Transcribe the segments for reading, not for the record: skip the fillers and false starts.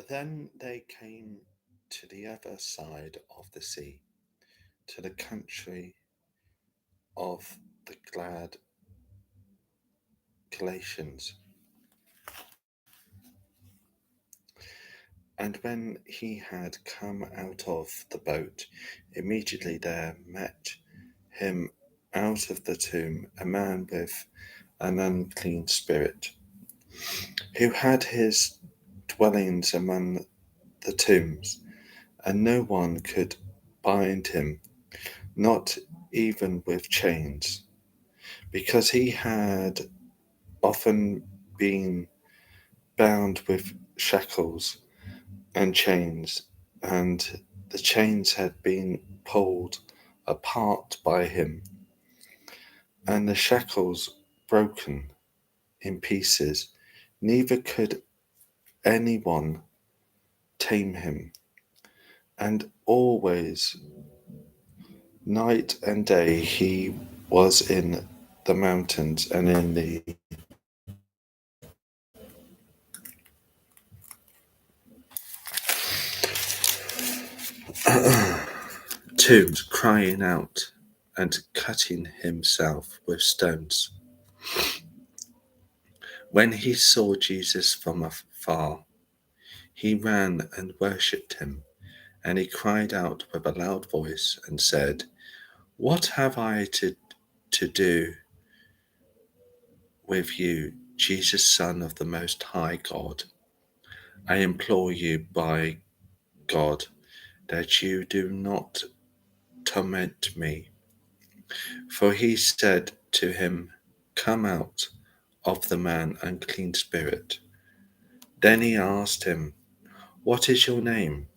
Then they came to the other side of the sea, to the country of the glad Galatians. And when he had come out of the boat, immediately there met him out of the tomb a man with an unclean spirit, who had his dwellings among the tombs, and no one could bind him, not even with chains, because he had often been bound with shackles and chains, and the chains had been pulled apart by him, and the shackles broken in pieces. Neither could anyone tame him. And always, night and day, he was in the mountains and in the tombs, crying out and cutting himself with stones. When he saw Jesus from afar, he ran and worshipped him, and he cried out with a loud voice and said, "What have I to do with you, Jesus, Son of the Most High God? I implore you by God that you do not torment me." For he said to him, "Come out of the man, unclean spirit." Then he asked him, "What is your name?"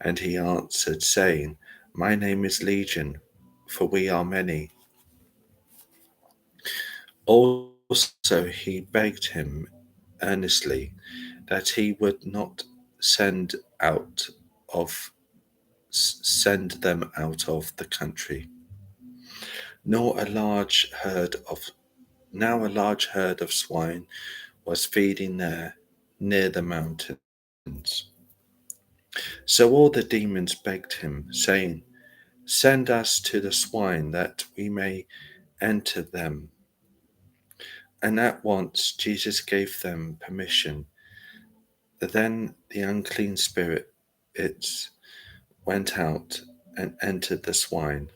And he answered, saying, "My name is Legion, for we are many." Also he begged him earnestly that he would not send out of send them out of the country. Nor a large herd of Now a large herd of swine was feeding there near the mountains. So all the demons begged him, saying, "Send us to the swine that we may enter them." And at once Jesus gave them permission. Then the unclean spirits went out and entered the swine.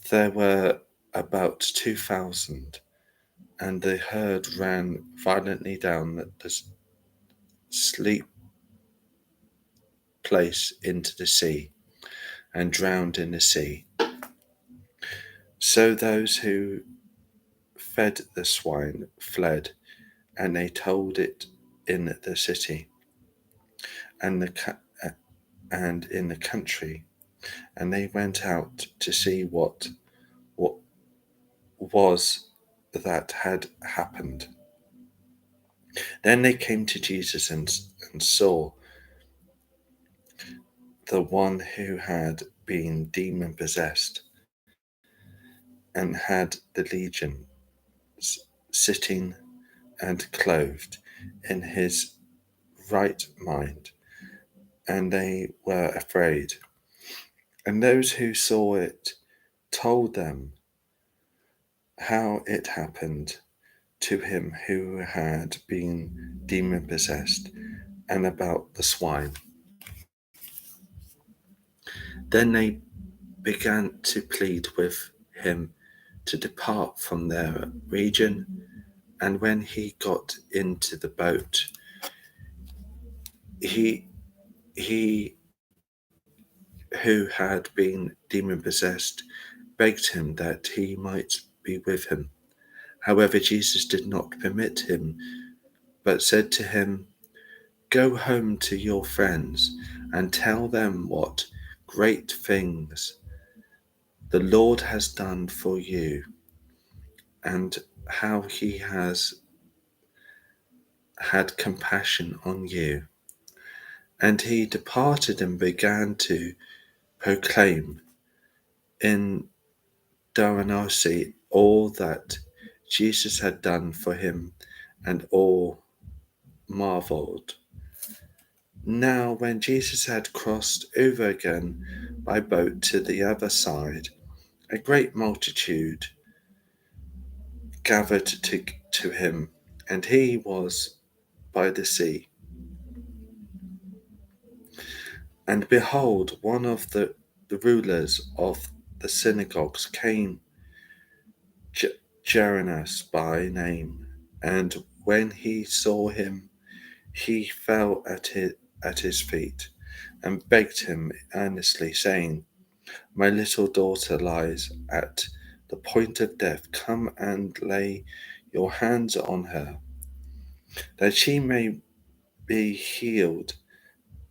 There were about 2,000, and the herd ran violently down the steep place into the sea and drowned in the sea. So those who fed the swine fled, and they told it in the city and and in the country, and they went out to see what was that had happened. Then they came to Jesus and saw the one who had been demon possessed and had the legion sitting and clothed in his right mind, and they were afraid. And those who saw it told them how it happened to him who had been demon possessed, and about the swine. Then they began to plead with him to depart from their region. And when he got into the boat, he who had been demon possessed begged him that he might be with him. However, Jesus did not permit him, but said to him, "Go home to your friends and tell them what great things the Lord has done for you, and how he has had compassion on you." And he departed and began to proclaim in Darnasi all that Jesus had done for him, and all marveled. Now, when Jesus had crossed over again by boat to the other side, a great multitude gathered to him, and he was by the sea. And behold, one of the rulers of the synagogues came, Jairus by name, and when he saw him, he fell at his feet and begged him earnestly, saying, "My little daughter lies at the point of death. Come and lay your hands on her, that she may be healed,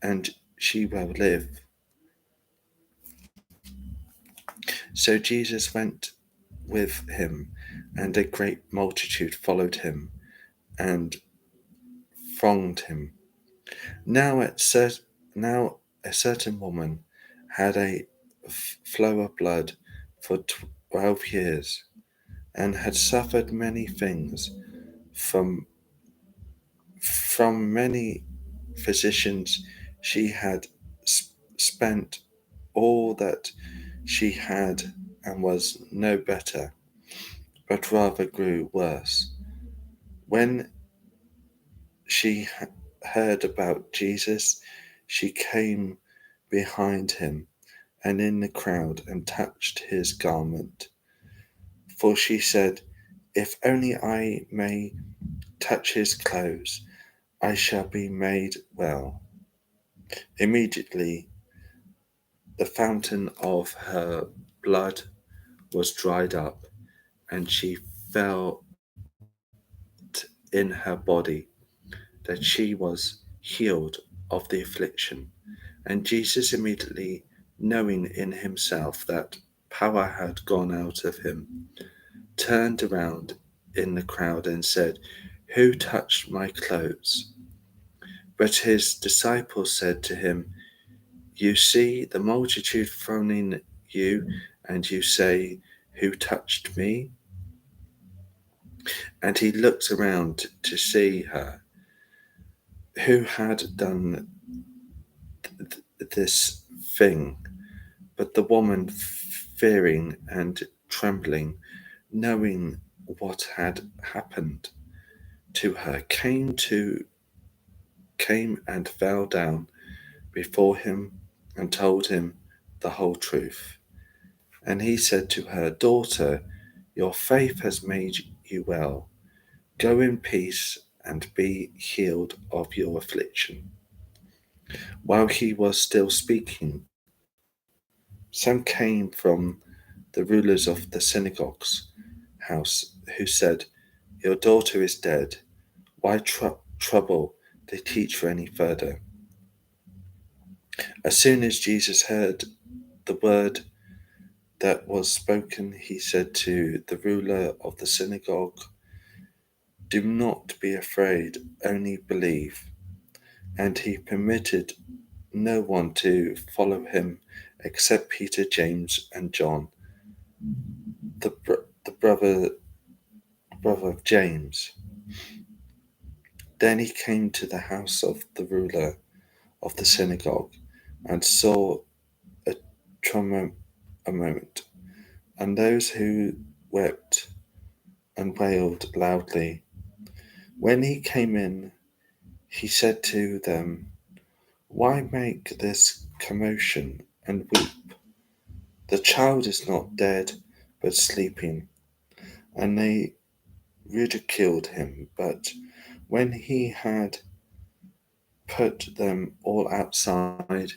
and she will live." So Jesus went with him, and a great multitude followed him and thronged him. Now, now a certain woman had a flow of blood for 12 years, and had suffered many things from many physicians. She had spent all that she had and was no better, but rather grew worse. When she heard about Jesus, she came behind him and in the crowd and touched his garment. For she said, "If only I may touch his clothes, I shall be made well." Immediately the fountain of her blood was dried up, and she felt in her body that she was healed of the affliction. And Jesus, immediately knowing in himself that power had gone out of him, turned around in the crowd and said, "Who touched my clothes?" But his disciples said to him, "You see the multitude thronging you, and you say, 'Who touched me?'" And he looked around to see her who had done this thing. But the woman, fearing and trembling, knowing what had happened to her, came and fell down before him and told him the whole truth. And he said to her, "Daughter, your faith has made you well. Go in peace and be healed of your affliction." While he was still speaking, some came from the rulers of the synagogue's house, who said, "Your daughter is dead. Why trouble the teacher any further?" As soon as Jesus heard the word that was spoken, he said to the ruler of the synagogue, "Do not be afraid, only believe." And he permitted no one to follow him except Peter, James, and John, the brother of James. Then he came to the house of the ruler of the synagogue and saw a tumult, and those who wept and wailed loudly. When he came in, he said to them, "Why make this commotion and weep? The child is not dead, but sleeping." And they ridiculed him. But when he had put them all outside,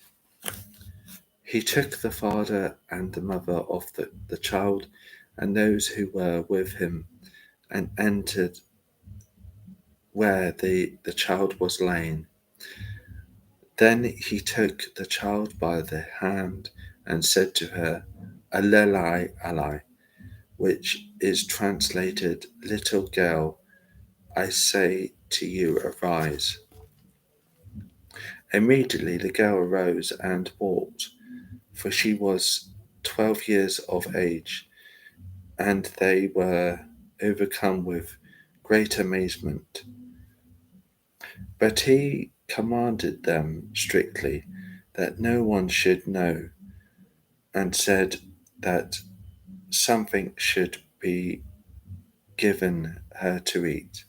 he took the father and the mother of the child and those who were with him, and entered where the child was laying. Then he took the child by the hand and said to her, "Alleli, Ali," which is translated, "Little girl, I say to you, arise." Immediately the girl arose and walked, for she was 12 years of age, and they were overcome with great amazement. But he commanded them strictly that no one should know, and said that something should be given her to eat.